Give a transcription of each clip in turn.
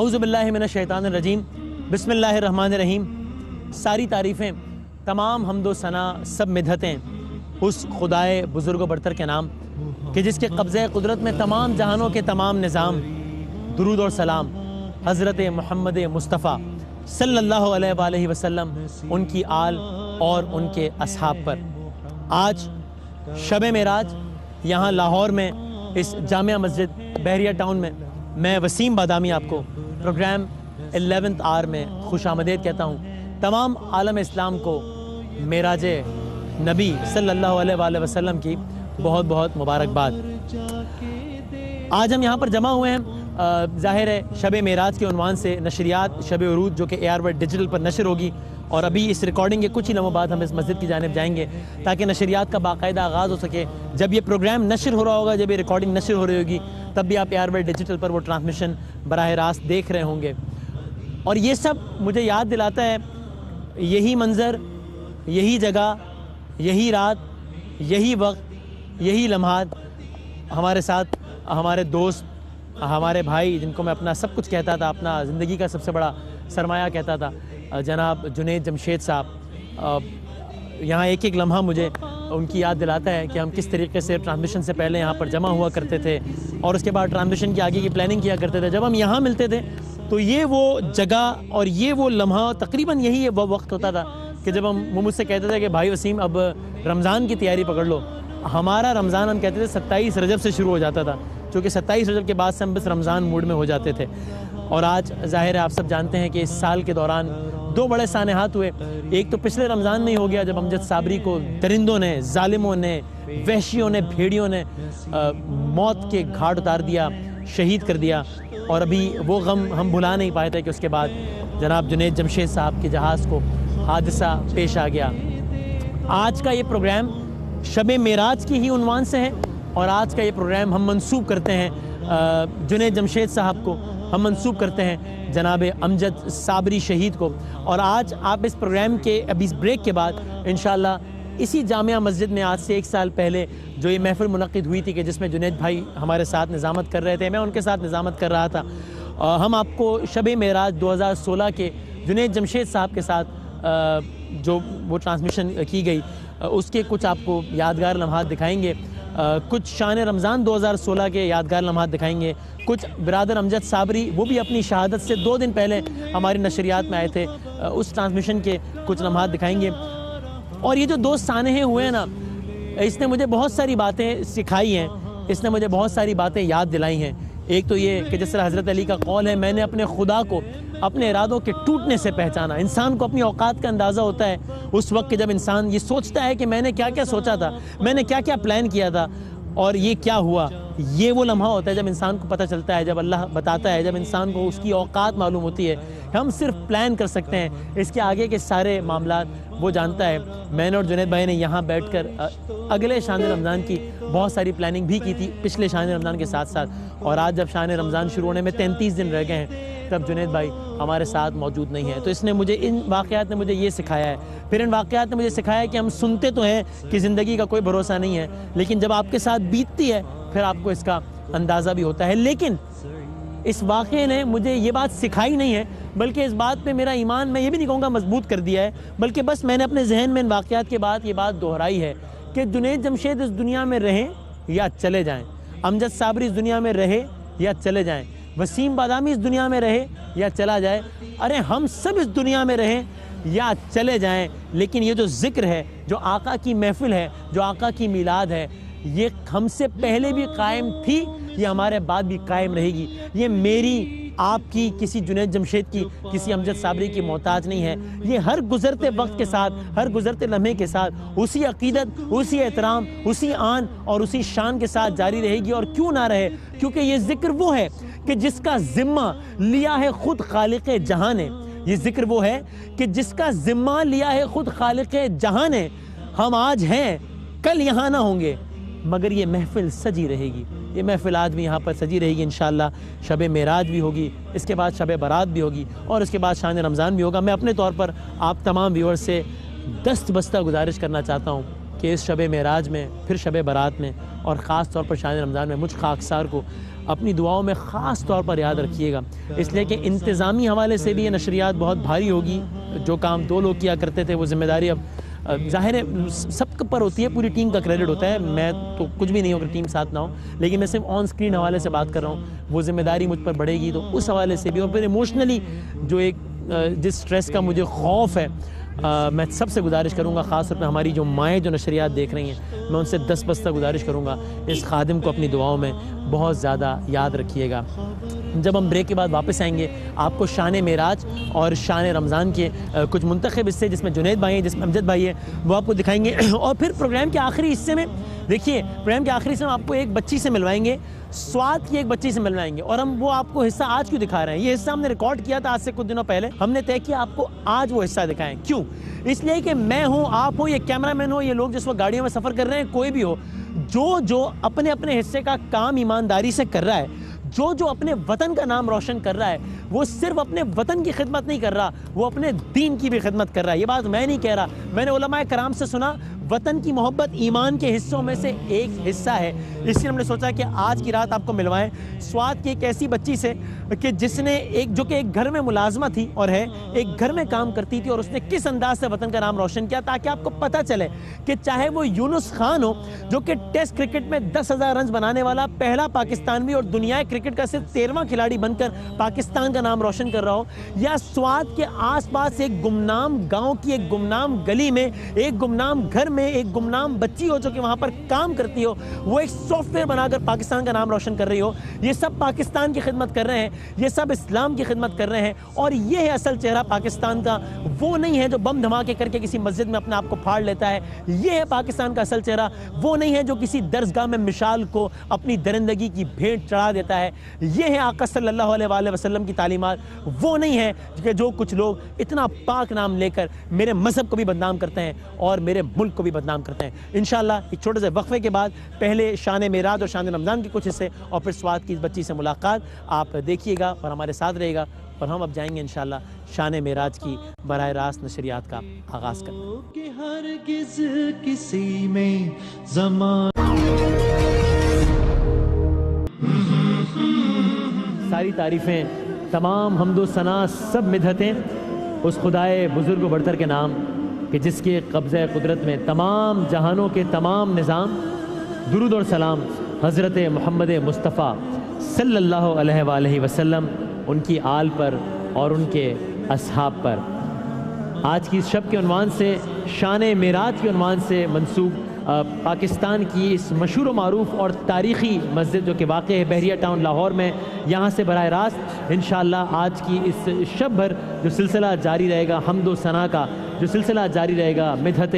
اعوذ باللہ من الشیطان الرجیم، بسم اللہ الرحمن الرحیم۔ ساری تعریفیں، تمام حمد و ثنا، سب مدحتیں اس خدائے بزرگ و برتر کے نام کہ جس کے قبضہ قدرت میں تمام جہانوں کے تمام نظام۔ درود اور سلام حضرت محمد مصطفیٰ صلی اللہ علیہ وآلہ وسلم، ان کی آل اور ان کے اصحاب پر۔ آج شب معراج یہاں لاہور میں اس جامعہ مسجد بحریہ ٹاؤن میں وسیم بادامی آپ کو پروگرام 11th آور میں خوش آمدید کہتا ہوں۔ تمام عالم اسلام کو معراج نبی صلی اللہ علیہ وآلہ وسلم کی بہت بہت مبارکباد۔ آج ہم یہاں پر جمع ہوئے ہیں، ظاہر ہے شب معراج کے عنوان سے نشریات شب عروج جو کہ AR World ڈیجیٹل پر نشر ہوگی، اور ابھی اس ریکارڈنگ کے کچھ ہی لمحوں بعد ہم اس مسجد کی جانب جائیں گے تاکہ نشریات کا باقاعدہ آغاز ہو سکے۔ جب یہ پروگرام نشر ہو رہا ہوگا، جب یہ ریکارڈنگ نشر ہو رہی ہوگی، تب بھی آپ AR World ڈیجیٹل پر وہ ٹرانسمیشن براہ راست دیکھ رہے ہوں گے۔ اور یہ سب مجھے یاد دلاتا ہے یہی منظر، یہی جگہ، یہی رات، یہی وقت، یہی لمحات ہمارے ساتھ ہمارے دوست، ہمارے بھائی، جن کو میں اپنا سب کچھ کہتا تھا، اپنا زندگی کا سب سے بڑا سرمایہ کہتا تھا، جناب جنید جمشید صاحب، یہاں ایک ایک لمحہ مجھے ان کی یاد دلاتا ہے کہ ہم کس طریقے سے ٹرانسمیشن سے پہلے یہاں پر جمع ہوا کرتے تھے اور اس کے بعد ٹرانسمیشن کی آگے کی پلاننگ کیا کرتے تھے۔ جب ہم یہاں ملتے تھے تو یہ وہ جگہ اور یہ وہ لمحہ، تقریباً یہی وہ وقت ہوتا تھا کہ جب وہ مجھ سے کہتے تھے کہ بھائی وسیم اب رمضان کی تیاری پکڑ لو۔ ہمارا رمضان ہم کہتے تھے 27 رجب سے شروع ہو جاتا تھا، چونکہ 27 رجب کے بعد سے ہم بس رمضان موڈ میں ہو جاتے تھے۔ اور آج ظاہر ہے آپ سب جانتے ہیں کہ اس سال کے دوران دو بڑے سانحات ہوئے۔ ایک تو پچھلے رمضان میں ہی ہو گیا جب امجد صابری کو درندوں نے، ظالموں نے، وحشیوں نے، بھیڑیوں نے موت کے گھاٹ اتار دیا، شہید کر دیا، اور ابھی وہ غم ہم بھلا نہیں پائے تھے کہ اس کے بعد جناب جنید جمشید صاحب کے جہاز کو حادثہ پیش آ گیا۔ آج کا یہ پروگرام شب معراج کی ہی عنوان سے ہے، اور آج کا یہ پروگرام ہم منسوب کرتے ہیں جنید جمشید صاحب کو، ہم منسوب کرتے ہیں جناب امجد صابری شہید کو۔ اور آج آپ اس پروگرام کے ابھی اس بریک کے بعد انشاءاللہ اسی جامعہ مسجد میں آج سے 1 سال پہلے جو یہ محفل منعقد ہوئی تھی کہ جس میں جنید بھائی ہمارے ساتھ نظامت کر رہے تھے، میں ان کے ساتھ نظامت کر رہا تھا، ہم آپ کو شب معراج 2016 کے جنید جمشید صاحب کے ساتھ جو وہ ٹرانسمیشن کی گئی اس کے کچھ آپ کو یادگار لمحات دکھائیں گے، کچھ شان رمضان 2016 کے یادگار لمحات دکھائیں گے، کچھ برادر امجد صابری وہ بھی اپنی شہادت سے 2 دن پہلے ہماری نشریات میں آئے تھے، اس ٹرانسمیشن کے کچھ لمحات دکھائیں گے۔ اور یہ جو 2 سانحے ہوئے ہیں نا، اس نے مجھے بہت ساری باتیں سکھائی ہیں، اس نے مجھے بہت ساری باتیں یاد دلائی ہیں۔ ایک تو یہ کہ جس طرح حضرت علی کا قول ہے، میں نے اپنے خدا کو اپنے ارادوں کے ٹوٹنے سے پہچانا۔ انسان کو اپنی اوقات کا اندازہ ہوتا ہے اس وقت کہ جب انسان یہ سوچتا ہے کہ میں نے کیا کیا سوچا تھا، میں نے کیا کیا پلان کیا تھا اور یہ کیا ہوا۔ یہ وہ لمحہ ہوتا ہے جب انسان کو پتہ چلتا ہے، جب اللہ بتاتا ہے، جب انسان کو اس کی اوقات معلوم ہوتی ہے۔ ہم صرف پلان کر سکتے ہیں، اس کے آگے کے سارے معاملات وہ جانتا ہے۔ میں نے اور جنید بھائی نے یہاں بیٹھ کر اگلے شان رمضان کی بہت ساری پلاننگ بھی کی تھی پچھلے شان رمضان کے ساتھ ساتھ، اور آج جب شان رمضان شروع ہونے میں 33 دن رہ گئے ہیں تب جنید بھائی ہمارے ساتھ موجود نہیں ہیں۔ تو اس نے مجھے، ان واقعات نے مجھے یہ سکھایا ہے، پھر ان واقعات نے مجھے سکھایا ہے کہ ہم سنتے تو ہیں کہ زندگی کا کوئی بھروسہ نہیں ہے، لیکن جب آپ کے ساتھ بیتتی ہے پھر آپ کو اس کا اندازہ بھی ہوتا ہے۔ لیکن اس واقعے نے مجھے یہ بات سکھائی نہیں ہے، بلکہ اس بات پہ میرا ایمان، میں یہ بھی نہیں کہوں گا مضبوط کر دیا ہے، بلکہ بس میں نے اپنے ذہن میں ان واقعات کے بعد یہ بات دہرائی ہے کہ جنید جمشید اس دنیا میں رہیں یا چلے جائیں، امجد صابری اس دنیا میں رہے یا چلے جائیں، وسیم بادامی اس دنیا میں رہے یا چلا جائے، ارے ہم سب اس دنیا میں رہیں یا چلے جائیں، لیکن یہ جو ذکر ہے، جو آقا کی محفل ہے، جو آقا کی میلاد ہے، یہ ہم سے پہلے بھی قائم تھی، یہ ہمارے بعد بھی قائم رہے گی۔ یہ میری، آپ کی، کسی جنید جمشید کی، کسی امجد صابری کی محتاج نہیں ہے۔ یہ ہر گزرتے وقت کے ساتھ، ہر گزرتے لمحے کے ساتھ اسی عقیدت، اسی احترام، اسی آن اور اسی شان کے ساتھ جاری رہے گی، اور کیوں نہ رہے، کیونکہ یہ ذکر وہ ہے کہ جس کا ذمہ لیا ہے خود خالق جہاں نے۔ یہ ذکر وہ ہے کہ جس کا ذمہ لیا ہے خود خالق جہاں نے۔ ہم آج ہیں، کل یہاں نہ ہوں گے، مگر یہ محفل سجی رہے گی، یہ محفل آج بھی یہاں پر سجی رہے گی انشاءاللہ۔ شب معراج بھی ہوگی، اس کے بعد شب برات بھی ہوگی، اور اس کے بعد شان رمضان بھی ہوگا۔ میں اپنے طور پر آپ تمام ویور سے دست بستہ گزارش کرنا چاہتا ہوں کہ اس شب معراج میں، پھر شب برات میں، اور خاص طور پر شان رمضان میں مجھ خاکسار کو اپنی دعاؤں میں خاص طور پر یاد رکھیے گا، اس لیے کہ انتظامی حوالے سے بھی یہ نشریات بہت بھاری ہوگی. جو کام 2 لوگ کیا کرتے تھے وہ ذمہ داری اب ظاہر ہے سب پر ہوتی ہے، پوری ٹیم کا کریڈٹ ہوتا ہے. میں تو کچھ بھی نہیں ہوں اگر ٹیم ساتھ نہ ہو، لیکن میں صرف آن سکرین حوالے سے بات کر رہا ہوں. وہ ذمہ داری مجھ پر بڑھے گی تو اس حوالے سے بھی، اور پھر ایموشنلی جو ایک جس سٹریس کا مجھے خوف ہے، میں سب سے گزارش کروں گا، خاص طور پہ ہماری جو مائیں جو نشریات دیکھ رہی ہیں، میں ان سے دس بستہ گزارش کروں گا اس خادم کو اپنی دعاؤں میں بہت زیادہ یاد رکھیے گا. جب ہم بریک کے بعد واپس آئیں گے آپ کو شان معراج اور شان رمضان کے کچھ منتخب حصے، جس میں جنید بھائی ہیں، جس میں امجد بھائی ہیں، وہ آپ کو دکھائیں گے. اور پھر پروگرام کے آخری حصے میں دیکھیے، پروگرام کے آخری حصے میں آپ کو ایک بچی سے ملوائیں گے، سوات کی ایک بچی سے ملوائیں گے. اور ہم وہ آپ کو حصہ آج کیوں دکھا رہے ہیں؟ یہ حصہ ہم نے ریکارڈ کیا تھا آج سے کچھ دنوں پہلے. ہم نے طے کیا آپ کو آج وہ حصہ دکھائیں. کیوں؟ اس لیے کہ میں ہوں، آپ ہو، یہ کیمرہ مین ہو، یہ لوگ جس وقت گاڑیوں میں سفر کر رہے ہیں، کوئی بھی ہو، جو اپنے اپنے حصے کا کام ایمانداری سے کر رہا ہے، جو اپنے وطن کا نام روشن کر رہا ہے، وہ صرف اپنے وطن کی خدمت نہیں کر رہا، وہ اپنے دین کی بھی خدمت کر رہا ہے. یہ بات میں نہیں کہہ رہا، میں نے علماء کرام سے سنا. وطن کی محبت ایمان کے حصوں میں سے ایک حصہ ہے. اس لیے ہم نے سوچا کہ آج کی رات آپ کو ملوائیں سوات کی ایک ایسی بچی سے کہ جس نے جو کہ ایک گھر میں ملازمہ تھی اور ہے، ایک گھر میں کام کرتی تھی، اور اس نے کس انداز سے وطن کا نام روشن کیا، تاکہ آپ کو پتہ چلے کہ چاہے وہ یونس خان ہو جو کہ ٹیسٹ کرکٹ میں 10,000 رنز بنانے والا پہلا پاکستانوی اور دنیا کرکٹ کا صرف 13واں کھلاڑی بن کر پاکستان کا نام روشن کر رہا ہو، یا سوات کے آس پاس ایک گمنام گاؤں کی ایک گمنام گلی میں ایک گمنام گھر میں ایک گمنام بچی ہو جو کہ وہاں پر کام کرتی ہو، وہ ایک سافٹ ویئر بنا کر پاکستان کا نام روشن کر رہی ہو. یہ سب پاکستان کی خدمت کر رہے ہیں، یہ سب اسلام کی خدمت کر رہے ہیں. اور یہ ہے اصل چہرہ پاکستان کا، وہ نہیں ہے جو بم دھماکے کر کے کسی مسجد میں اپنے آپ کو پھاڑ لیتا ہے. یہ ہے پاکستان کا اصل چہرہ، وہ نہیں ہے جو کسی درسگاہ میں مشال کو اپنی درندگی کی بھیٹ چڑھا دیتا ہے. یہ ہے آقا صلی اللہ علیہ وآلہ وسلم کی تعلیمات، وہ نہیں ہے کہ جو کچھ لوگ اتنا پاک نام لے کر میرے مذہب کو بھی بدنام کرتے ہیں اور میرے ملک کو بھی بدنام کرتے ہیں. انشاءاللہ ایک چھوٹے سے وقفے کے بعد پہلے شان معراج اور شان رمضان کے کچھ حصے اور پھر سوات کی اس بچی سے ملاقات آپ دیکھیے گا اور ہمارے ساتھ رہے گا. اور ہم اب جائیں گے انشاءاللہ شان معراج کی براہ راست نشریات کا آغاز کریں. کہ ہرگز کسی میں زمان ساری تعریفیں، تمام حمد و ثنا، سب مدحتیں اس خدائے بزرگ و برتر کے نام کہ جس کے قبضہ قدرت میں تمام جہانوں کے تمام نظام. درود اور سلام حضرت محمد مصطفیٰ صلی اللہ علیہ وآلہ وسلم، ان کی آل پر اور ان کے اصحاب پر. آج کی اس شب کے عنوان سے، شان معراج کے عنوان سے منسوب پاکستان کی اس مشہور و معروف اور تاریخی مسجد جو کہ واقع ہے بحریہ ٹاؤن لاہور میں، یہاں سے براہ راست انشاءاللہ آج کی اس شب بھر جو سلسلہ جاری رہے گا، حمد و ثنا کا جو سلسلہ جاری رہے گا، مدحت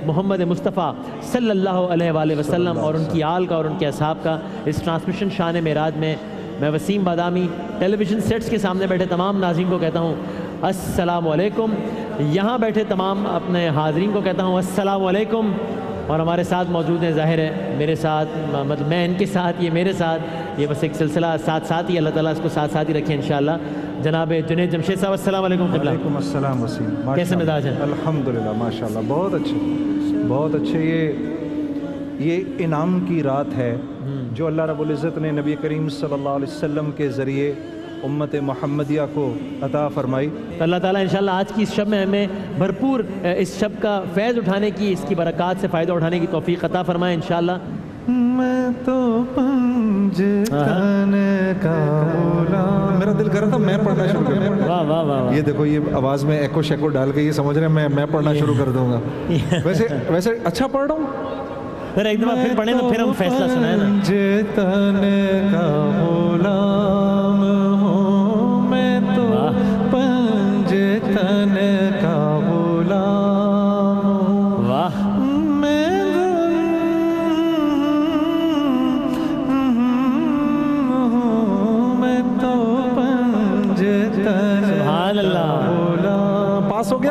محمد مصطفیٰ صلی اللہ علیہ وآلہ وسلم اور ان کی آل کا اور ان کے اصحاب کا، اس ٹرانسمیشن شان معراج میں میں وسیم بادامی ٹیلی ویژن سیٹس کے سامنے بیٹھے تمام ناظرین کو کہتا ہوں السلام علیکم. یہاں بیٹھے تمام اپنے حاضرین کو کہتا ہوں السلام علیکم. اور ہمارے ساتھ موجود ہیں، ظاہر ہے میرے ساتھ، مطلب میں ان کے ساتھ، یہ میرے ساتھ، یہ بس ایک سلسلہ ساتھ ہی، اللہ تعالیٰ اس کو ساتھ ہی رکھے انشاءاللہ. جناب جنید جمشید صاحب السلام علیکم. وعلیکم السلام وسیم. کیسے مزاج ہیں؟ الحمدللہ ماشاءاللہ بہت اچھے بہت اچھے. یہ انعام کی رات ہے جو اللہ رب العزت نے نبی کریم صلی اللہ علیہ وسلم کے ذریعے امت محمدیہ کو عطا فرمائی. تو اللہ تعالیٰ انشاءاللہ آج کی اس شب میں ہمیں بھرپور اس شب کا فیض اٹھانے کی، اس کی برکات سے فائدہ اٹھانے کی توفیق عطا فرمائے انشاءاللہ. میں تو پنجتن کا غلام. میرا دل کر رہا تھا میں پڑھنا شروع کر دوں. واہ واہ واہ. یہ دیکھو یہ آواز میں ایکو شیکو ڈال کے یہ سمجھ رہے ہیں میں پڑھنا شروع کر دوں گا. ویسے اچھا پڑھ رہا ہوں. پھر ایک دفعہ پھر پڑھیں تو پھر ہم فیصلہ سنائیں نا. پنجتن کا غلام ہوں میں تو، پنجتن کا غلام ہوں. واہ. سبحان اللہ. پاس ہو گیا.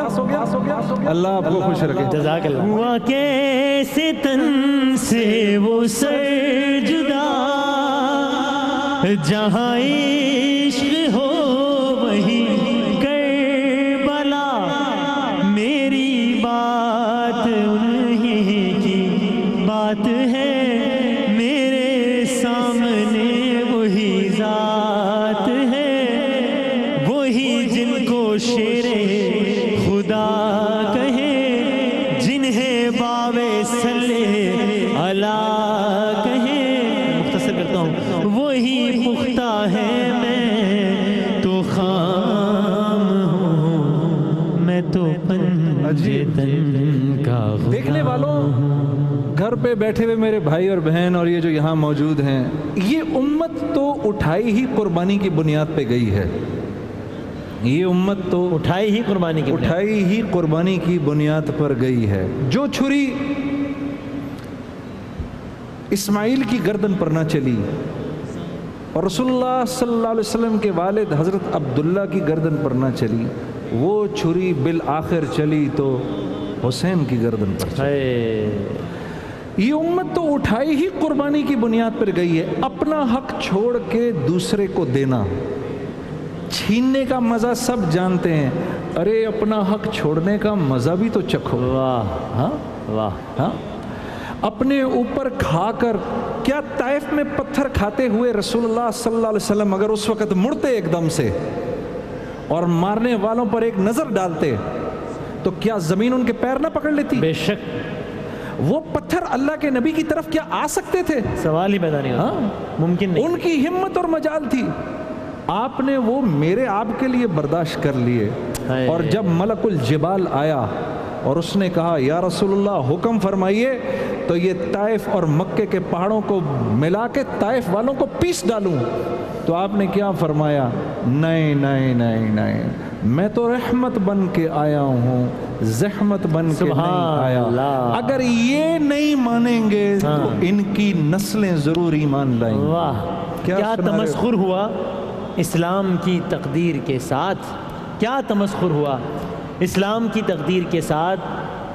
اللہ آپ کو خوش رکھے. جزاک اللہ. ہوا کیسے تن سے وہ سر جدا، جہاں عشق ہو وہی کربلا. میری بات انہی کی بات ہے، میرے سامنے وہی شیرے خدا کہیں، جنہیں باوے صلی اللہ کہیں، مختصر کرتا ہوں، وہی پختہ ہے، میں تو خام ہوں، میں تو پنجے تن کا غلام۔ دیکھنے والوں، گھر پہ بیٹھے ہوئے میرے بھائی اور بہن اور یہ جو یہاں موجود ہیں، یہ امت تو اٹھائی ہی قربانی کی بنیاد پہ گئی ہے، یہ امت تو اٹھائی ہی قربانی کی بنیاد پر گئی ہے۔ جو چھری اسماعیل کی گردن پر نہ چلی اور رسول اللہ صلی اللہ علیہ وسلم کے والد حضرت عبداللہ کی گردن پر نہ چلی، وہ چھری بالآخر چلی تو حسین کی گردن پر چلی۔ یہ امت تو اٹھائی ہی قربانی کی بنیاد پر گئی ہے۔ اپنا حق چھوڑ کے دوسرے کو دینا، چھیننے کا مزہ سب جانتے ہیں، ارے اپنا حق چھوڑنے کا مزہ بھی تو چکھو۔ واہ ہاں واہ، ہاں، اپنے اوپر کھا کر، کیا طائف میں پتھر کھاتے ہوئے رسول اللہ صلی اللہ علیہ وسلم اگر اس وقت مڑتے ایک دم سے اور مارنے والوں پر ایک نظر ڈالتے تو کیا زمین ان کے پیر نہ پکڑ لیتی؟ بے شک۔ وہ پتھر اللہ کے نبی کی طرف کیا آ سکتے تھے؟ سوال ہی پیدا نہیں ہوتا، ممکن نہیں۔ ان کی ہمت اور مجال تھی، آپ نے وہ میرے آپ کے لیے برداشت کر لیے۔ اور جب ملک الجبال آیا اور اس نے کہا یا رسول اللہ حکم فرمائیے، تو یہ طائف اور مکے کے پہاڑوں کو ملا کے طائف والوں کو پیس ڈالوں، تو آپ نے کیا فرمایا؟ نہیں نہیں نہیں نہیں، میں تو رحمت بن کے آیا ہوں، زحمت بن کے نہیں آیا۔ اگر یہ نہیں مانیں گے تو ان کی نسلیں ضرور ایمان لائیں گی۔ واہ، کیا تمسخر ہوا اسلام کی تقدیر کے ساتھ، کیا تمسخر ہوا اسلام کی تقدیر کے ساتھ۔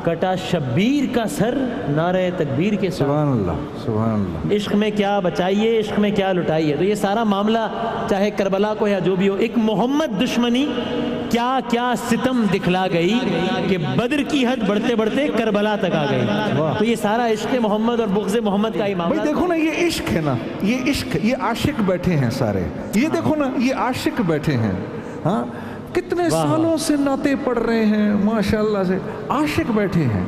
کٹا شبیر کا سر نعرہ تکبیر کے ساتھ۔ سبحان اللہ، سبحان اللہ۔ عشق میں کیا بچائیے، عشق میں کیا لٹائیے۔ تو یہ سارا معاملہ چاہے کربلا کو یا جو بھی ہو، ایک محمد دشمنی کیا کیا ستم دکھلا گئی کہ بدر کی حد بڑھتے بڑھتے کربلا تک آ گئی۔ تو یہ سارا عشق محمد اور بغض محمد کا ہی معاملہ۔ بھائی دیکھو نا، یہ عشق ہے نا، یہ عشق، یہ عاشق بیٹھے ہیں سارے، یہ دیکھو نا، یہ عاشق بیٹھے ہیں، ہاں کتنے سالوں سے نعتیں پڑھ رہے ہیں ماشاءاللہ سے، عاشق بیٹھے ہیں۔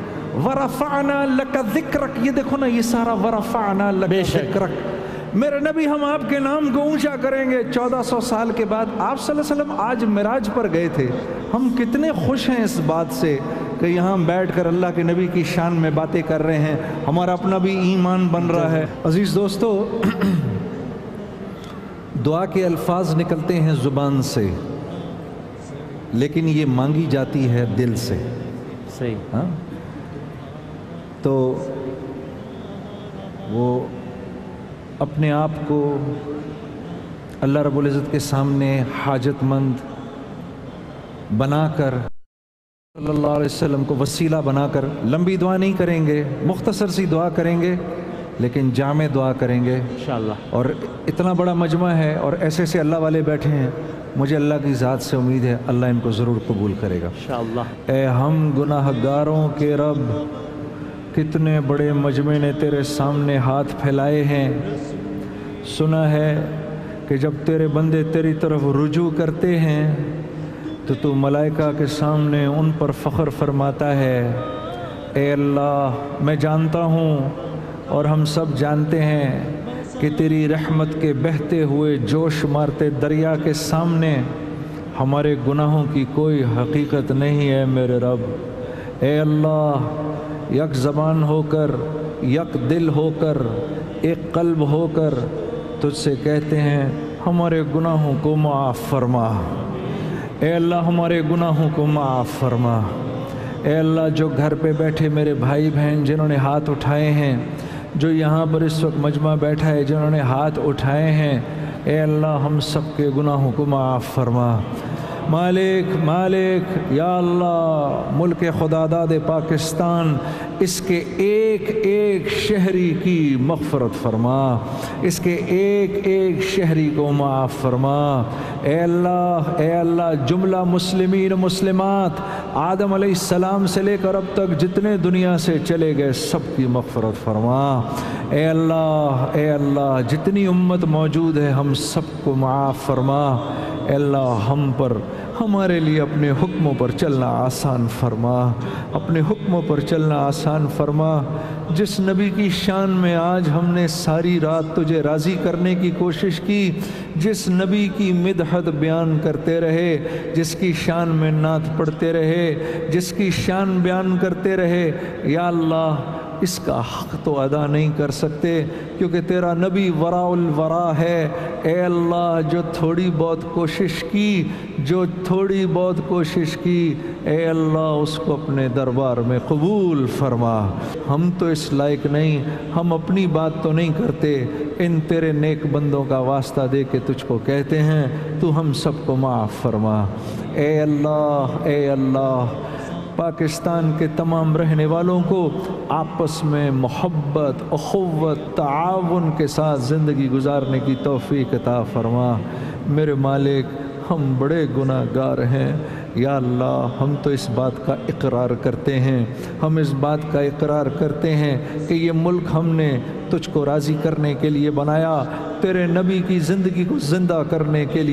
وَرَفَعْنَا لَكَ ذِكْرَكَ، یہ دیکھو نا، یہ سارا وَرَفَعْنَا لَكَ ذِكْرَكَ، میرے نبی ہم آپ کے نام کو اونچا کریں گے۔ 1400 سال کے بعد آپ صلی اللہ علیہ وسلم آج معراج پر گئے تھے، ہم کتنے خوش ہیں اس بات سے کہ یہاں بیٹھ کر اللہ کے نبی کی شان میں باتیں کر رہے ہیں، ہمارا اپنا بھی ایمان بن رہا ہے۔ عزیز دوستو، دعا کے الفاظ نکلتے ہیں زبان سے، لیکن یہ مانگی جاتی ہے دل سے۔ صحیح، ہاں، تو وہ اپنے آپ کو اللہ رب العزت کے سامنے حاجت مند بنا کر، صلی اللہ علیہ وسلم کو وسیلہ بنا کر، لمبی دعا نہیں کریں گے، مختصر سی دعا کریں گے، لیکن جامع دعا کریں گے انشاءاللہ۔ اور اتنا بڑا مجمع ہے اور ایسے ایسے اللہ والے بیٹھے ہیں، مجھے اللہ کی ذات سے امید ہے اللہ ان کو ضرور قبول کرے گا انشاءاللہ۔ اے ہم گناہ گاروں کے رب، کتنے بڑے مجمع نے تیرے سامنے ہاتھ پھیلائے ہیں۔ سنا ہے کہ جب تیرے بندے تیری طرف رجوع کرتے ہیں تو ملائکہ کے سامنے ان پر فخر فرماتا ہے۔ اے اللہ، میں جانتا ہوں اور ہم سب جانتے ہیں کہ تیری رحمت کے بہتے ہوئے جوش مارتے دریا کے سامنے ہمارے گناہوں کی کوئی حقیقت نہیں ہے میرے رب۔ اے اللہ، یک زبان ہو کر، یک دل ہو کر، ایک قلب ہو کر تجھ سے کہتے ہیں ہمارے گناہوں کو معاف فرما۔ اے اللہ، ہمارے گناہوں کو معاف فرما۔ اے اللہ، جو گھر پہ بیٹھے میرے بھائی بہن جنہوں نے ہاتھ اٹھائے ہیں، جو یہاں پر اس وقت مجمع بیٹھا ہے جنہوں نے ہاتھ اٹھائے ہیں، اے اللہ ہم سب کے گناہوں کو معاف فرما۔ مالک مالک، یا اللہ، ملک خداداد پاکستان، اس کے ایک ایک شہری کی مغفرت فرما، اس کے ایک ایک شہری کو معاف فرما۔ اے اللہ، جملہ مسلمین و مسلمات آدم علیہ السلام سے لے کر اب تک جتنے دنیا سے چلے گئے سب کی مغفرت فرما۔ اے اللہ، جتنی امت موجود ہے ہم سب کو معاف فرما۔ اے اللہ، ہم پر ہمارے لیے اپنے حکموں پر چلنا آسان فرما، اپنے حکموں پر چلنا آسان فرما۔ جس نبی کی شان میں آج ہم نے ساری رات تجھے راضی کرنے کی کوشش کی، جس نبی کی مدحت بیان کرتے رہے، جس کی شان میں نعت پڑھتے رہے، جس کی شان بیان کرتے رہے، یا اللہ اس کا حق تو ادا نہیں کر سکتے کیونکہ تیرا نبی وراء الورا ہے۔ اے اللہ جو تھوڑی بہت کوشش کی، جو تھوڑی بہت کوشش کی، اے اللہ اس کو اپنے دربار میں قبول فرما۔ ہم تو اس لائق نہیں، ہم اپنی بات تو نہیں کرتے، ان تیرے نیک بندوں کا واسطہ دے کے تجھ کو کہتے ہیں تو ہم سب کو معاف فرما۔ اے اللہ، اے اللہ پاکستان کے تمام رہنے والوں کو آپس میں محبت، اخوت، تعاون کے ساتھ زندگی گزارنے کی توفیق عطا فرما۔ میرے مالک ہم بڑے گناہ گار ہیں، یا اللہ ہم تو اس بات کا اقرار کرتے ہیں، ہم اس بات کا اقرار کرتے ہیں کہ یہ ملک ہم نے تجھ کو راضی کرنے کے لیے بنایا، تیرے نبی کی زندگی کو زندہ کرنے کے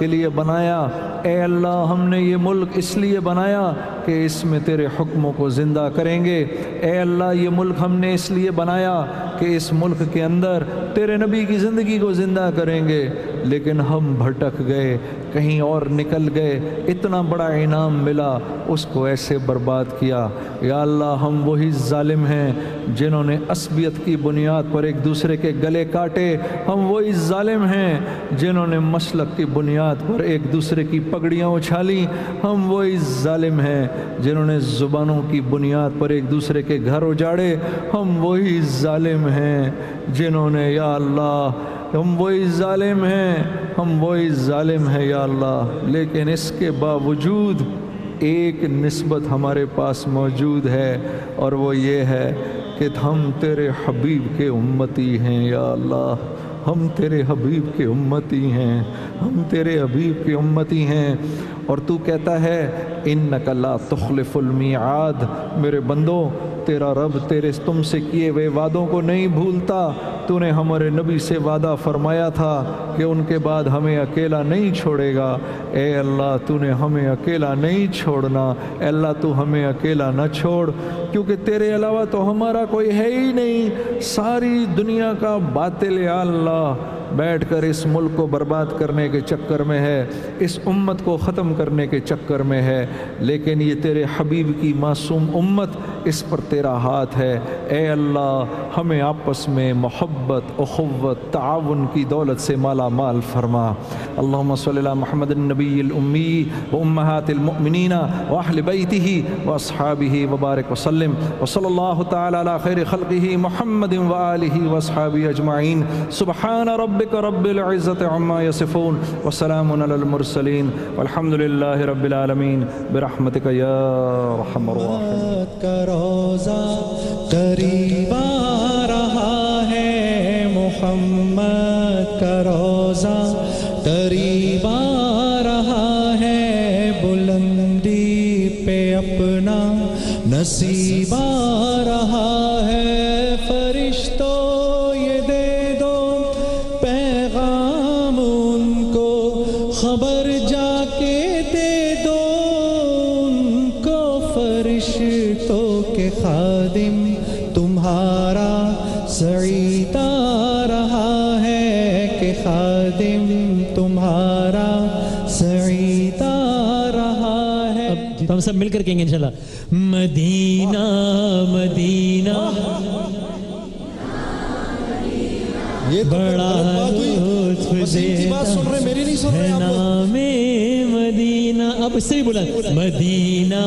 لیے بنایا۔ اے اللہ ہم نے یہ ملک اس لیے بنایا کہ اس میں تیرے حکموں کو زندہ کریں گے۔ اے اللہ یہ ملک ہم نے اس لیے بنایا کہ اس ملک کے اندر تیرے نبی کی زندگی کو زندہ کریں گے، لیکن ہم بھٹک گئے، کہیں اور نکل گئے، اتنا بڑا انعام ملا اس کو ایسے برباد کیا۔ یا اللہ ہم وہی ظالم ہیں جنہوں نے عصبیت کی بنیاد پر ایک دوسرے کے گلے کاٹے، ہم وہی ظالم ہیں جنہوں نے مسلک کی بنیاد پر ایک دوسرے کی پگڑیاں اچھالیں، ہم وہی ظالم ہیں جنہوں نے زبانوں کی بنیاد پر ایک دوسرے کے گھر اجاڑے، ہم وہی ظالم ہیں جنہوں نے یا اللہ ہم وہی ظالم ہیں، ہم وہی ظالم ہیں یا اللہ، لیکن اس کے باوجود ایک نسبت ہمارے پاس موجود ہے اور وہ یہ ہے کہ ہم تیرے حبیب کے امتی ہیں یا اللہ، ہم تیرے حبیب کے امتی ہیں، ہم تیرے حبیب کے امتی ہیں۔ اور تو کہتا ہے انک لا تخلف المیعاد، میرے بندو تیرا رب تم سے کیے ہوئے وعدوں کو نہیں بھولتا۔ تو نے ہمارے نبی سے وعدہ فرمایا تھا کہ ان کے بعد ہمیں اکیلا نہیں چھوڑے گا۔ اے اللہ تو نے ہمیں اکیلا نہیں چھوڑنا، اے اللہ تو ہمیں اکیلا نہ چھوڑ، کیونکہ تیرے علاوہ تو ہمارا کوئی ہے ہی نہیں، ساری دنیا کا باطل یا اللہ بیٹھ کر اس ملک کو برباد کرنے کے چکر میں ہے، اس امت کو ختم کرنے کے چکر میں ہے، لیکن یہ تیرے حبیب کی معصوم امت، اس پر تیرا ہاتھ ہے۔ اے اللہ ہمیں آپس میں محبت، اخوت، تعاون کی دولت سے مالا مال فرما۔ اللہم صلی اللہ محمد النبی الامی و امہات المؤمنین و اہل بیتہ و اصحابہ وبارک وسلم، وصلی اللہ تعالی علی خیر خلقہ محمد و آلہ و اصحابہ اجمعین۔ سبحان ربک رب العزت عما یصفون وسلام علی المرسلین والحمد للہ رب العالمین برحمتک یا ارحم الراحمین۔ کا روزہ قریب آ رہا ہے، محمد کا روزہ قریب آ رہا ہے، بلندی پہ اپنا نصیب آ رہا ہے، فرشتوں یہ دے دو پیغام ان کو، خبر جا کے دے دو ان کو، فرشتوں کے خادم تمہارا سعید آ رہا ہے، کہ خادم تمہارا سعید آ رہا ہے۔ اب ہم سب مل کر کہیں گے انشاءاللہ مدینہ مدینہ بڑا لطف دیتا ہے نام مدینہ۔ اب اس سے بھی بولا مدینہ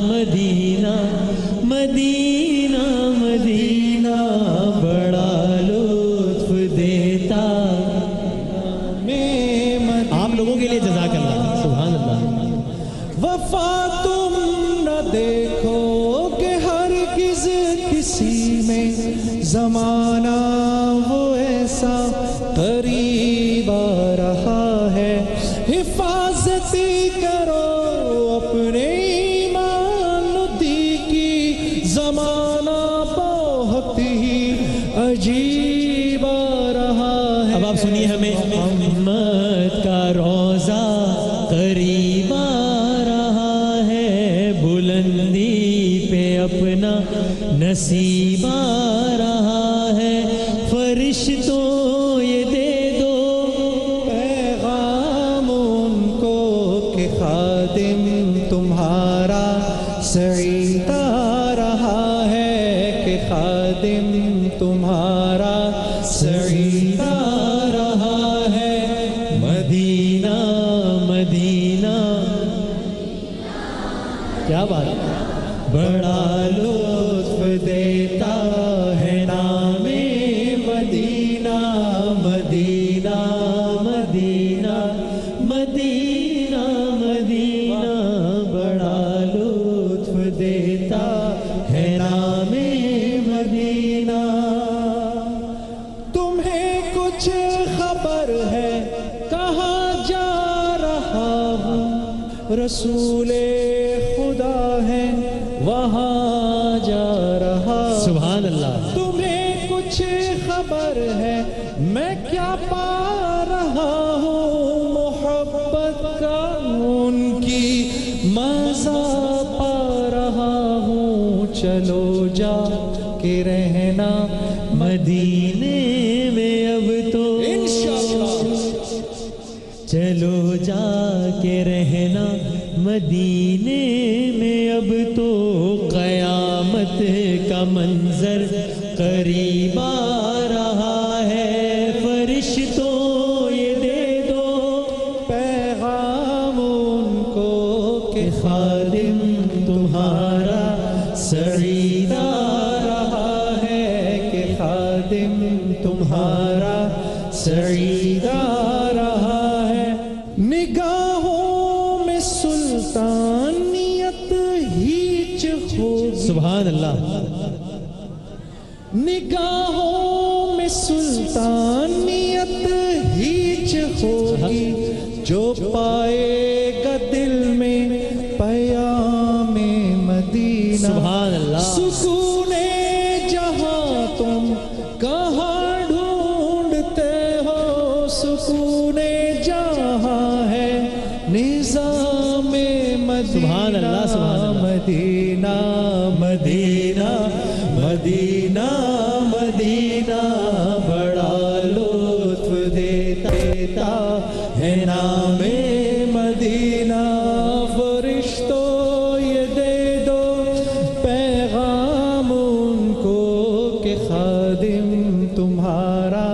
مدینہ مدینہ مدینہ بڑا لطف دیتا۔ آپ لوگوں کے لیے جزاک اللہ، سبحان اللہ۔ وفا تم نہ دیکھو کہ ہرگز کسی میں زمانہ وہ ایسا قریب آ رہا ہے، حفاظتی کرو اپنے ایمان دی کی، زمانہ بہت ہی عجیب آ رہا ہے۔ اب آپ سنیے ہمیں محمد کا روزہ نصیب آ رہا ہے فرشتوں یہ دے دو پیغام ان کو کہ خادم تمہارا سعید آ رہا ہے کہ خادم تمہارا سعید آ رہا ہے مدینہ مدینہ کیا بات ہے بڑا لطف دیتا ہے نام مدینہ مدینہ مدینہ مدینہ مدینہ بڑا لطف دیتا ہے نام مدینہ تمہیں کچھ خبر ہے کہاں جا رہا ہوں رسول خدا ہے وہاں جا رہا سبحان اللہ تمہیں کچھ خبر ہے میں کیا پا رہا ہوں محبت کا ان کی مزہ پا رہا ہوں چلو جا کے رہنا مدینے میں اب تو چلو جا کے رہنا مدینے میں اب تو قیامت کا منظر قریب آ رہا ہے فرشتوں یہ دے دو پیغام ان کو کہ خادم تمہارا سعید آ رہا ہے کہ خادم تمہارا سعید آ رہا ہے نگاہوں میں سلطانیت ہیچ ہوگی سبحان اللہ نگاہوں میں سلطانیت ہیچ ہوگی جو پائے گا دل میں پیام مدینہ سبحان اللہ سکون جہاں تم کہاں ڈھونڈتے ہو سکون جہاں ہے نظام سبحان اللہ سبحان اللہ مدینہ مدینہ مدینہ مدینہ بڑا لطف دیتا ہے نام مدینہ فرشتوں یہ دے دو پیغام ان کو کہ خادم تمہارا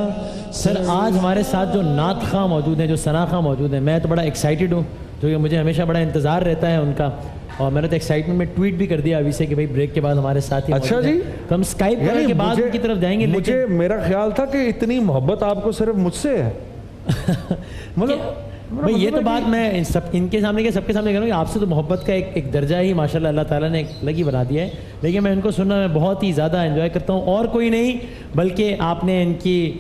سر آج ہمارے ساتھ جو نعت خواں موجود ہیں جو ثنا خواں موجود ہیں میں تو بڑا ایکسائٹڈ ہوں جو کہ مجھے ہمیشہ بڑا انتظار رہتا ہے ان کا اور میں نے تو ایکسائٹمنٹ میں ٹویٹ بھی کر دیا ابھی سے کہ بھائی بریک کے بعد ہمارے ساتھ ہی اچھا جی تو ہم اسکائپ کرنے کے بعد ان کی طرف جائیں گے مجھے میرا خیال تھا کہ اتنی محبت آپ کو صرف مجھ سے ہے مطلب بھائی یہ تو بات میں ان کے سامنے سب کے سامنے کروں گی آپ سے تو محبت کا ایک درجہ ہی ماشاءاللہ اللہ تعالیٰ نے الگ ہی بنا دیا ہے لیکن میں ان کو سننا میں بہت ہی زیادہ انجوائے کرتا ہوں اور کوئی نہیں بلکہ آپ نے ان کی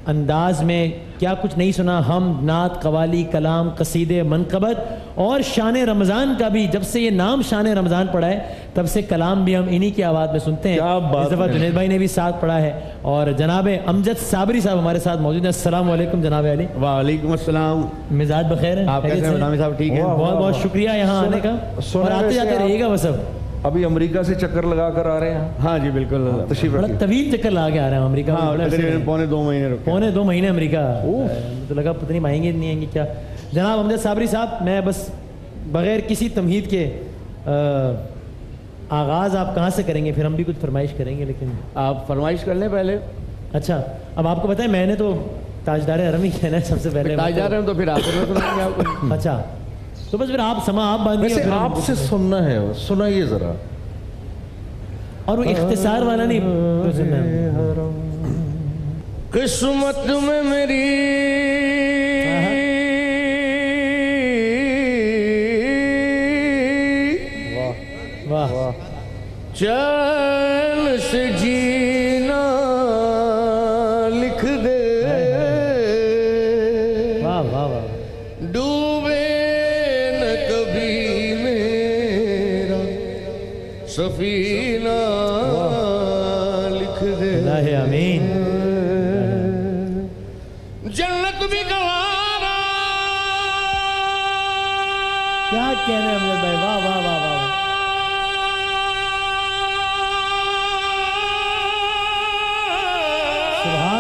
انداز میں کیا کچھ نہیں سنا ہم نعت قوالی کلام قصیدے منقبت اور شان رمضان کا بھی جب سے یہ نام شان رمضان پڑا ہے تب سے کلام بھی ہم انہی کی آواز میں سنتے ہیں اس دفعہ جنید بھائی نے بھی ساتھ پڑھا ہے اور جناب امجد صابری صاحب ہمارے ساتھ موجود ہیں السلام علیکم جناب علی وعلیکم السلام مزاج بخیر ہیں آپ کیسے ہیں نامی صاحب ٹھیک ہیں بہت بہت شکریہ یہاں آنے کا اور آتے جاتے رہیے گا بس ابھی امریکہ سے چکر لگا کر آ رہے ہیں ہاں جی بالکل تشریف بڑا رکھیے طویل چکر لگا کے آ رہے ہیں امریکہ پونے 2 مہینے پونے 2 مہینے امریکہ تو لگا پتہ نہیں آئیں گے نہیں آئیں گے کیا جناب امجد صابری صاحب میں بس بغیر کسی تمہید کے آغاز آپ کہاں سے کریں گے پھر ہم بھی کچھ فرمائش کریں گے لیکن آپ فرمائش کر لیں پہلے اچھا اب آپ کو پتہ ہے میں نے تو تاجدار حرم ہی کہنا ہے سب سے پہلے تاجدار حرم تو پھر آپ سنائیں گے آپ کو اچھا تو بس پھر آپ سما آپ باندھیے ویسے آپ سے سننا ہے سنائیے ذرا اور وہ اختصار والا نہیں قسمت میں میری واہ چین سے جینا لکھ دے واہ واہ واہ ڈوبے نہ کبھی میرا سفینہ لکھ دے اللہ امین جنت بھی گوارا کیا کہہ رہے ہیں امجد بھائی واہ واہ واہ واہ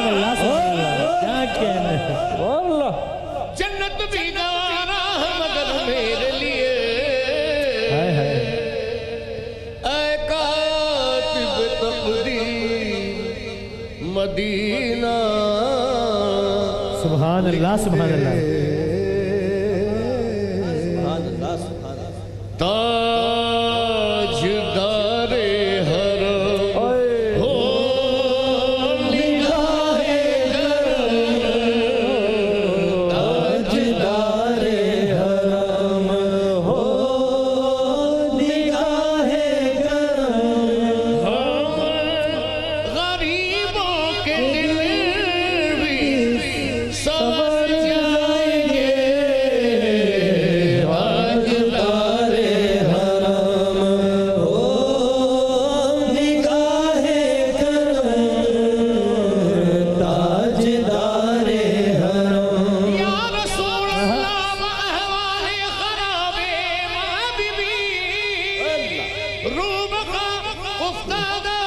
سبحان اللہ سبحان اللہ، کیا کہنا ہے اللہ جنت بھی گوارا مگر میرے لیے اے کاتب تقدیر مدینہ سبحان اللہ سبحان اللہ تاجدار حرم ہو نگاہ تاجدار حرم ہو نگاہ کرم غریبوں کے دل بھی سنور جائیں گے تاجدار حرم ہو نگاہ کرم تاجدار حرم یا رسول اللہ احوال خراب روب کا افتادہ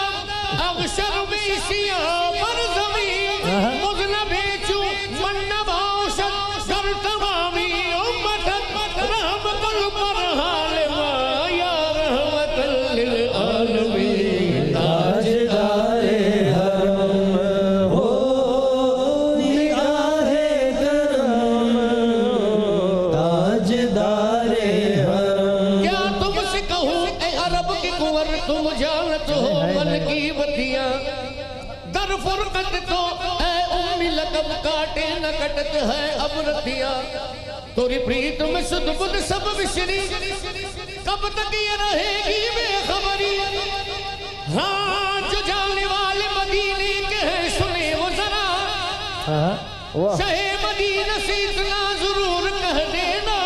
اغشر میں سیاہ پر زمین مذنب چو من نباشت در تمامی امتت رحمت پر حال ما یا رحمت للعالمین تاجدار حرم ہو نگاہ کرم تاجدار حرم کیا تم سے کہوں اے عرب کی کنور تم جانت ہو من کی بدیاں در فرقت تو اے امی لقب کاٹے نہ کٹت ہے اب ردیاں توری پریت میں سد بد سب بشری کب تک یہ رہے گی بے خبری ہاں جو جانے والے مدینے کے ہیں سنے وہ ذرا شہ مدینہ سے اتنا ضرور کہہ دینا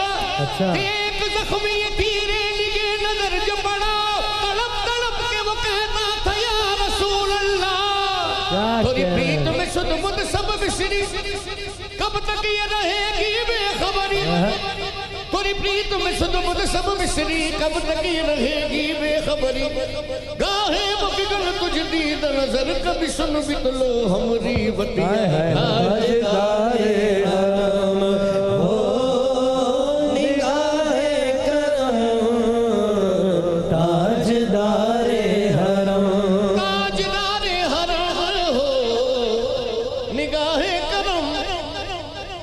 ایک زخمی تیرے نگے نظر جو پڑا تڑپ تڑپ کے وہ کہتا تھا یا رسول اللہ توری پریت میں سد بد سب بشری کب تک یہ رہے گی بے خبری توری پریت میں سد بد سب بشری کب تک یہ رہے گی بے خبری گاہے مفگل تجھ دید نظر کبھی سن بتلو ہمری بتیاں تاجدار حرم ہو نگاہ کرم تاجدار حرم تاجدار حرم ہو نگاہ کرم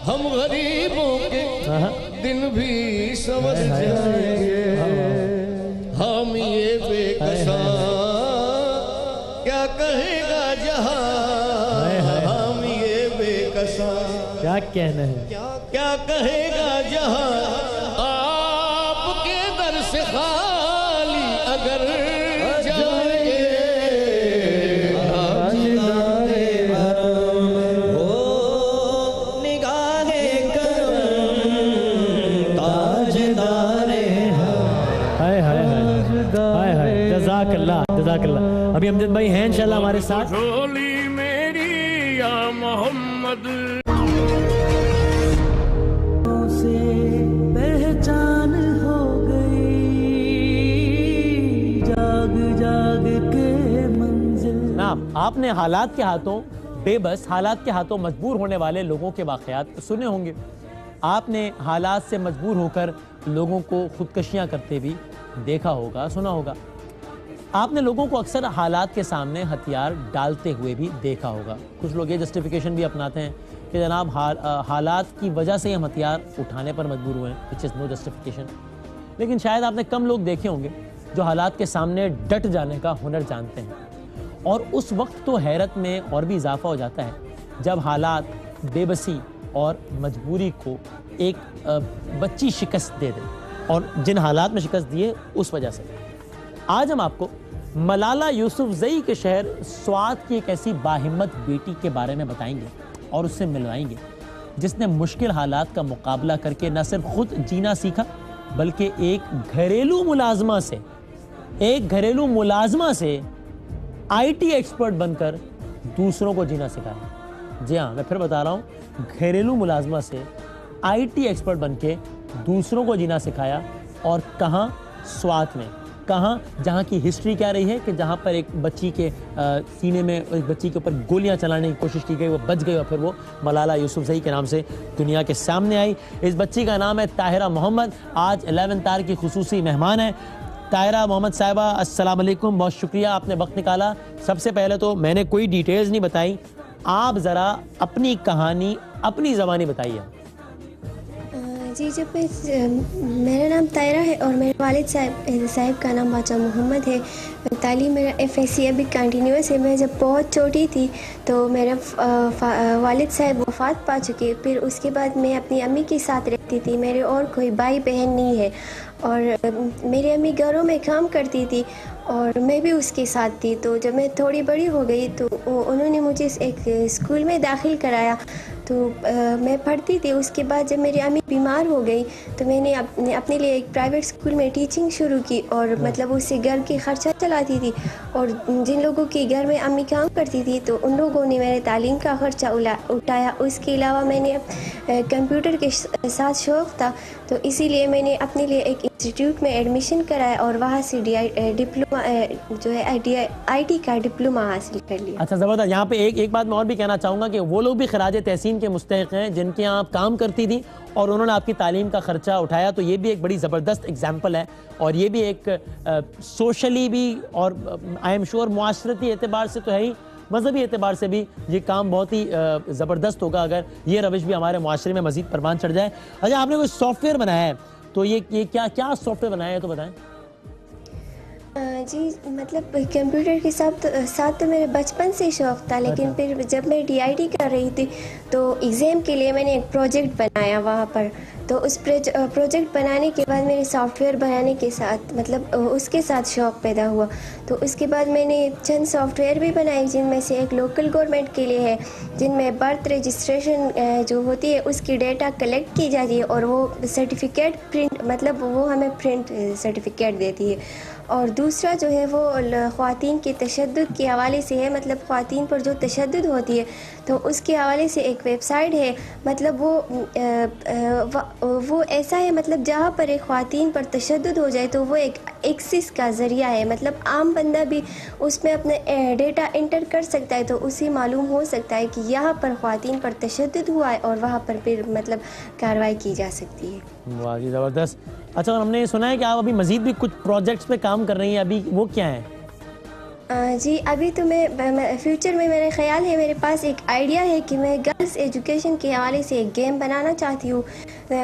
ہم غریبوں کے دن بھی سمجھ جائیں گے ہم یہ بے کساں کیا کہے گا جہاں ہم یہ بے کساں کیا کہنا ہے کیا کہے گا جہاں آپ کے در سے خالی اگر جائیں گے تاجدار حرم ہو نگاہ کرم تاجدار حرم ہائے ہائے ہائے ہائے جزاک اللہ جزاک اللہ۔ ابھی امجد بھائی ہیں انشاءاللہ ہمارے ساتھ۔ جھولی میری یا محمد سے پہچان ہو گئی جاگ جاگ کے منزل نعم، آپ نے حالات کے ہاتھوں بے بس، حالات کے ہاتھوں مجبور ہونے والے لوگوں کے واقعات سنے ہوں گے۔ آپ نے حالات سے مجبور ہو کر لوگوں کو خودکشیاں کرتے بھی دیکھا ہوگا، سنا ہوگا۔ آپ نے لوگوں کو اکثر حالات کے سامنے ہتھیار ڈالتے ہوئے بھی دیکھا ہوگا۔ کچھ لوگ یہ جسٹیفیکیشن بھی اپناتے ہیں کہ جناب حالات کی وجہ سے ہم ہتھیار اٹھانے پر مجبور ہوئے ہیں، which is no justification۔ لیکن شاید آپ نے کم لوگ دیکھے ہوں گے جو حالات کے سامنے ڈٹ جانے کا ہنر جانتے ہیں، اور اس وقت تو حیرت میں اور بھی اضافہ ہو جاتا ہے جب حالات بے بسی اور مجبوری کو ایک بچی شکست دے دیں، اور جن حالات میں شکست دیے اس وجہ سے۔ آج ہم آپ کو ملالہ یوسف زئی کے شہر سوات کی ایک ایسی باہمت بیٹی کے بارے میں بتائیں گے اور اس سے ملوائیں گے جس نے مشکل حالات کا مقابلہ کر کے نہ صرف خود جینا سیکھا بلکہ ایک گھریلو ملازمہ سے آئی ٹی ایکسپرٹ بن کر دوسروں کو جینا سکھایا۔ جی ہاں، میں پھر بتا رہا ہوں، گھریلو ملازمہ سے آئی ٹی ایکسپرٹ بن کے دوسروں کو جینا سکھایا، اور کہاں؟ سوات میں۔ کہاں جہاں کی ہسٹری کیا رہی ہے کہ جہاں پر ایک بچی کے سینے میں ایک بچی کے اوپر گولیاں چلانے کی کوشش کی گئی, وہ بچ گئی اور پھر وہ ملالہ یوسفزئی کے نام سے دنیا کے سامنے آئی. اس بچی کا نام ہے طاہرہ محمد, آج 11 تار کی خصوصی مہمان ہے. طاہرہ محمد صاحبہ السلام علیکم, بہت شکریہ آپ نے وقت نکالا. سب سے پہلے تو میں نے کوئی ڈیٹیلز نہیں بتائی, آپ ذرا اپنی کہانی اپنی زبانی بتائیے. جی, جب میرا نام طاہرہ ہے اور میرے والد صاحب کا نام باچا محمد ہے. تعلیم میرا FSC ابھی کنٹینیوس ہے. میں جب بہت چھوٹی تھی تو میرا والد صاحب وفات پا چکے. پھر اس کے بعد میں اپنی امی کے ساتھ رہتی تھی. میرے اور کوئی بھائی بہن نہیں ہے اور میری امی گھروں میں کام کرتی تھی اور میں بھی اس کے ساتھ تھی. تو جب میں تھوڑی بڑی ہو گئی تو انہوں نے مجھے ایک اسکول میں داخل کرایا تو میں پڑھتی تھی. اس کے بعد جب میری امی بیمار ہو گئی تو میں نے اپنے لیے ایک پرائیویٹ اسکول میں ٹیچنگ شروع کی اور مطلب اس سے گھر کے خرچہ چلاتی تھی. اور جن لوگوں کے گھر میں امی کام کرتی تھی تو ان لوگوں نے میرے تعلیم کا خرچہ اٹھایا. اس کے علاوہ میں نے کمپیوٹر کے ساتھ شوق تھا تو اسی لیے میں نے اپنے لیے ایک انسٹیٹیوٹ میں ایڈمیشن کرایا اور وہاں سے ڈپلوما جو ہے IT کا ڈپلوما حاصل کر لیا. اچھا زبردست. یہاں پہ ایک بات میں اور بھی کہنا چاہوں گا کہ وہ لوگ بھی خراج تحسین کے مستحق ہیں جن کے یہاں آپ کام کرتی تھی اور انہوں نے آپ کی تعلیم کا خرچہ اٹھایا, تو یہ بھی ایک بڑی زبردست اگزامپل ہے اور یہ بھی ایک سوشلی بھی اور آئی ایم شور معاشرتی اعتبار سے تو ہے ہی, مذہبی اعتبار سے بھی یہ کام بہت ہی زبردست ہوگا اگر یہ روش بھی ہمارے معاشرے میں مزید پروان چڑھ جائے. اچھا, آپ نے کوئی سافٹ ویئر بنایا ہے تو یہ کیا سافٹ ویئر بنایا ہے تو بتائیں. جی, مطلب کمپیوٹر کے ساتھ تو میرے بچپن سے شوق تھا, لیکن پھر جب میں DIT کر رہی تھی تو ایگزام کے لیے میں نے ایک پروجیکٹ بنایا وہاں پر. تو اس پروجیکٹ بنانے کے بعد میرے سافٹ ویئر بنانے کے ساتھ مطلب اس کے ساتھ شوق پیدا ہوا. تو اس کے بعد میں نے چند سافٹ ویئر بھی بنائے جن میں سے ایک لوکل گورنمنٹ کے لیے ہے جن میں برتھ رجسٹریشن جو ہوتی ہے اس کی ڈیٹا کلیکٹ کی جاتی ہے اور وہ سرٹیفکیٹ پرنٹ مطلب وہ ہمیں پرنٹ سرٹیفکیٹ دیتی ہے. اور دوسرا جو ہے وہ خواتین کے تشدد کے حوالے سے ہے, مطلب خواتین پر جو تشدد ہوتی ہے تو اس کے حوالے سے ایک ویب سائٹ ہے. مطلب وہ ایسا ہے مطلب جہاں پر ایک خواتین پر تشدد ہو جائے تو وہ ایک ایکسس کا ذریعہ ہے. مطلب عام بندہ بھی اس میں اپنا ڈیٹا انٹر کر سکتا ہے تو اسے معلوم ہو سکتا ہے کہ یہاں پر خواتین پر تشدد ہوا ہے اور وہاں پر پھر مطلب کارروائی کی جا سکتی ہے. واہ جی زبردست. اچھا, اور ہم نے سنا ہے کہ آپ ابھی مزید بھی کچھ پروجیکٹس پہ کام کر رہی ہیں, ابھی وہ کیا ہیں؟ جی, ابھی تو میں فیوچر میں میرے خیال ہے, میرے پاس ایک آئیڈیا ہے کہ میں گرلز ایجوکیشن کے حوالے سے ایک گیم بنانا چاہتی ہوں.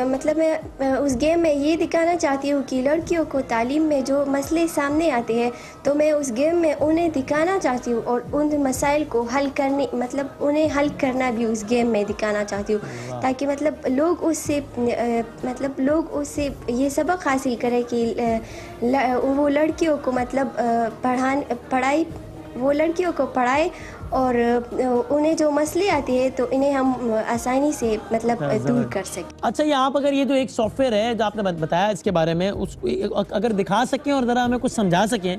مطلب میں اس گیم میں یہ دکھانا چاہتی ہوں کہ لڑکیوں کو تعلیم میں جو مسئلے سامنے آتے ہیں تو میں اس گیم میں انہیں دکھانا چاہتی ہوں اور ان مسائل کو حل کرنے مطلب انہیں حل کرنا بھی اس گیم میں دکھانا چاہتی ہوں تاکہ مطلب لوگ اس سے یہ سبق حاصل کریں کہ وہ لڑکیوں کو مطلب وہ لڑکیوں کو پڑھائے اور انہیں جو مسئلے آتے ہیں تو انہیں ہم آسانی سے مطلب دور کر سکیں. اچھا, یہ آپ اگر یہ جو ایک سافٹ ویئر ہے جو آپ نے بتایا اس کے بارے میں اس اگر دکھا سکیں اور ذرا ہمیں کچھ سمجھا سکیں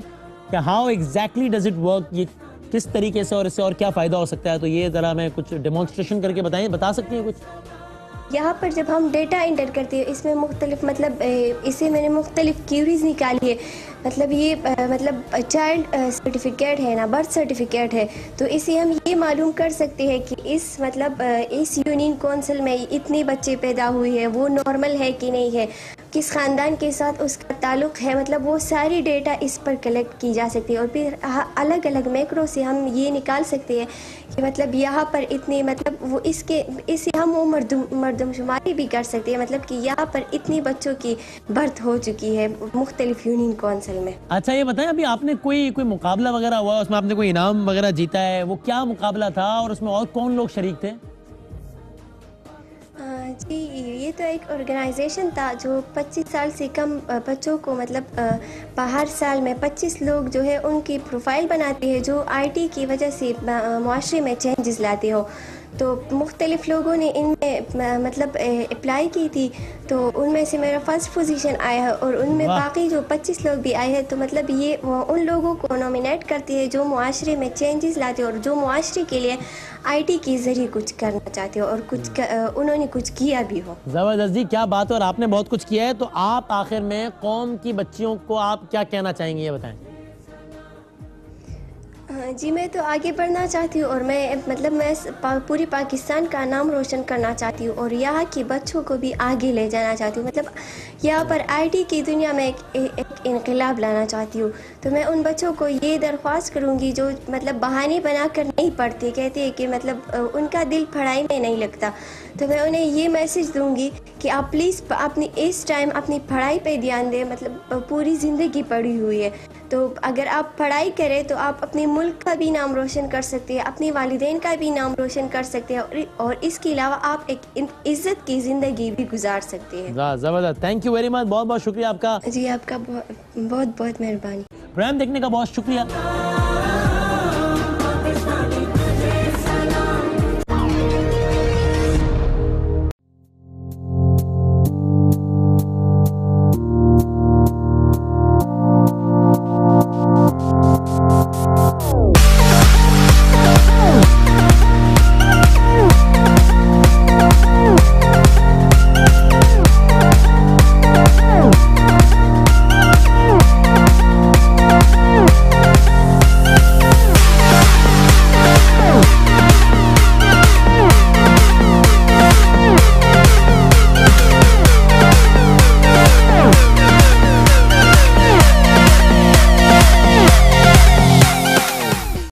کہ how exactly does it work, یہ کس طریقے سے اور اس سے اور کیا فائدہ ہو سکتا ہے, تو یہ ذرا ہمیں کچھ ڈیمونسٹریشن کر کے بتا سکتی ہیں کچھ. یہاں پر جب ہم ڈیٹا انٹر کرتے ہیں اس میں مختلف مطلب اسے میں نے مختلف کیوریز نکالی ہے. مطلب یہ مطلب چائلڈ سرٹیفکیٹ ہے نا, برتھ سرٹیفکیٹ ہے, تو اسے ہم یہ معلوم کر سکتے ہیں کہ اس یونین کونسل میں اتنے بچے پیدا ہوئے ہیں, وہ نارمل ہے کہ نہیں ہے, کس خاندان کے ساتھ اس کا تعلق ہے. مطلب وہ ساری ڈیٹا اس پر کلیکٹ کی جا سکتی ہے اور پھر الگ الگ میکرو سے ہم یہ نکال سکتے ہیں کہ مطلب یہاں پر اتنے مطلب وہ اسے ہم وہ مردم شماری بھی کر سکتے ہیں, مطلب کہ یہاں پر اتنی بچوں کی برتھ ہو چکی ہے مختلف یونین کونسل میں. اچھا, یہ بتائیں ابھی آپ نے کوئی مقابلہ وغیرہ ہوا اس میں آپ نے کوئی انعام وغیرہ جیتا ہے, وہ کیا مقابلہ تھا اور اس میں اور کون لوگ شریک تھے؟ جی, یہ تو ایک آرگنائزیشن تھا جو 25 سال سے کم بچوں کو مطلب ہر سال میں 25 لوگ جو ہے ان کی پروفائل بناتے ہیں جو IT کی وجہ سے معاشرے میں چینجز لاتے ہو. تو مختلف لوگوں نے ان میں مطلب اپلائی کی تھی، تو ان میں سے میرا فرسٹ پوزیشن آیا ہے، اور ان میں باقی جو 25 لوگ بھی آئے ہیں، تو مطلب یہ ان لوگوں کو نومینیٹ کرتی ہے جو معاشرے میں چینجز لاتے ہیں اور جو معاشرے کے لیے آئی ٹی کے ذریعے کچھ کرنا چاہتے ہو اور کچھ انہوں نے کچھ کیا بھی ہو۔ زبردست جی، کیا بات ہے، اور آپ نے بہت کچھ کیا ہے، تو آپ آخر میں قوم کی بچیوں کو آپ کیا کہنا چاہیں گے، یہ بتائیں۔ جی میں تو آگے بڑھنا چاہتی ہوں، اور میں مطلب میں پوری پاکستان کا نام روشن کرنا چاہتی ہوں، اور یہاں کے بچوں کو بھی آگے لے جانا چاہتی ہوں، مطلب یہاں پر آئی ٹی کی دنیا میں ایک انقلاب لانا چاہتی ہوں۔ تو میں ان بچوں کو یہ درخواست کروں گی جو مطلب بہانے بنا کر نہیں پڑھتے، کہتے ہیں کہ مطلب ان کا دل پڑھائی میں نہیں لگتا، تو میں انہیں یہ میسج دوں گی کہ آپ پلیز اپنی اس ٹائم اپنی پڑھائی پہ دھیان دیں، مطلب پوری زندگی پڑھی ہوئی ہے، تو اگر آپ پڑھائی کریں تو آپ اپنے ملک کا بھی نام روشن کر سکتے ہیں، اپنے والدین کا بھی نام روشن کر سکتے ہیں، اور اس کے علاوہ آپ ایک عزت کی زندگی بھی گزار سکتے ہیں۔ زبردست، تھینک یو ویری مچ، بہت بہت شکریہ آپ کا۔ جی آپ کا بہت بہت مہربانی۔ پروگرام دیکھنے کا بہت شکریہ۔